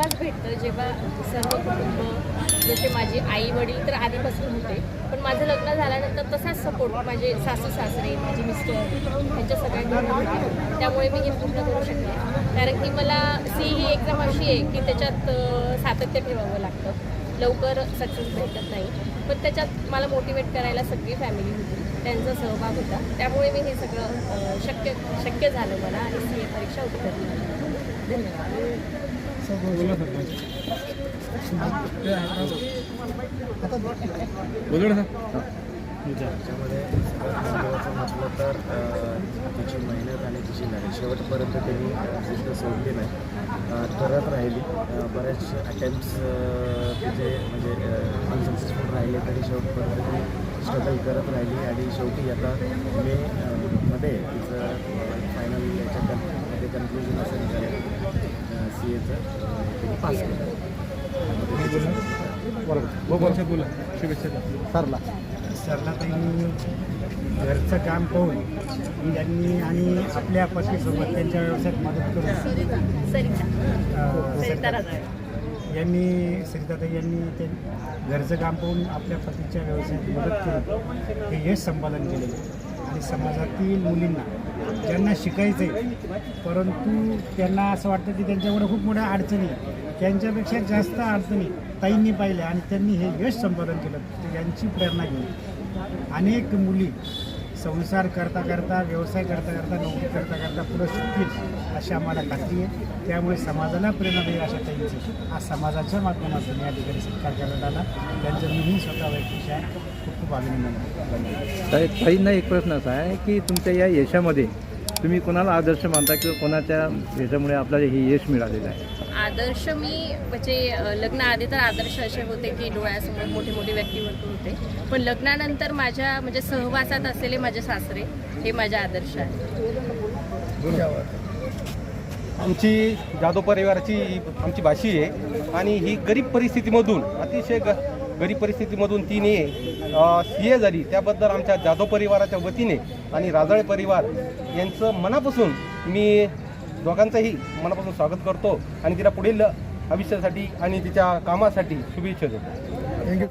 तेव्हाच भेटतं जेव्हा सर्व कुटुंब, जसे माझी आई वडील तर आधीपासून होते, पण माझं लग्न झाल्यानंतर तसाच सपोर्ट माझे सासू सासरे, माझे मिस्टर यांच्या सगळ्यांकडून भेटतो. त्यामुळे मी हे पूर्ण करू शकते. कारण की मला ही एक्झाम अशी आहे की त्याच्यात सातत्य ठेवावं लागतं, लवकर सक्सेस भेटत नाही, पण त्याच्यात मला मोटिवेट करायला सगळी फॅमिली होती, त्यांचा सहभाग होता. त्यामुळे मी हे सगळं शक्य झालं मला आणि CA परीक्षा उत्तरली. धन्यवाद. त्याच्यामध्ये महत्त्वाचं म्हटलं तर तिची मेहनत आणि तिची लढाई शेवटपर्यंत त्यांनी जिद्द सोडली नाही, करत राहिली. बऱ्याच अटेम्प्ट्स तिचे म्हणजे अनसक्सेसफुल राहिले तरी शेवटपर्यंत ती स्ट्रगल करत राहिली आणि शेवटी आता मे मध्ये तिचं फायनल याच्यामध्ये कन्क्लुजन असेल CAचं पास केलं. सरला त्यांनी घरचं काम पाहून त्यांनी आणि आपल्या पत्नीसोबत त्यांच्या व्यवसायात मदत करून सरिताताई यांनी ते घरचं काम पाहून आपल्या पतीच्या व्यवसायात मदत करून हे यश संपादन केलेलं आणि समाजातील मुलींना ज्यांना शिकायचं आहे परंतु त्यांना असं वाटतं की त्यांच्याकडे खूप मोठ्या अडचणी, त्यांच्यापेक्षा जास्त अडचणी ताईंनी पाहिल्या आणि त्यांनी हे यश संपादन केलं. यांची प्रेरणा घेऊन अनेक मुली संसार करता करता, व्यवसाय करता करता, नोकरी करता करता पुढे शिकतील अशी आम्हाला खात्री आहे. त्यामुळे समाजाला प्रेरणादायी अशा ताईंचं हा समाजाच्या माध्यमातून या ठिकाणी सत्कार करण्यात आला. त्यांचं मीही स्वतः वैयक्तिक खूप खूप अभिनंदन. ताईंना एक प्रश्न असा आहे की तुमच्या या यशामध्ये तुम्ही कोणाला आदर्श मानता किंवा कोणाच्या याच्यामुळे आपल्याला हे यश मिळालेलं आहे? आदर्श मी म्हणजे लग्नाआधी तर आदर्श असे होते की डोळ्यासमोर मोठे मोठे व्यक्तिमत्व होते, पण लग्नानंतर माझ्या म्हणजे सहवासात असलेले माझे सासरे हे माझे आदर्श आहे. आमची जाधव परिवाराची आमची भाषी आहे आणि ही गरीब परिस्थितीमधून अतिशय गरीब परिस्थितीमधून तिने CA झाली. त्याबद्दल आमच्या जाधव परिवाराच्या वतीने आणि राजाळे परिवार यांचं मनापासून मी दोघांचंही मनापासून स्वागत करतो आणि तिला पुढील आयुष्यासाठी आणि तिच्या कामासाठी शुभेच्छा देतो.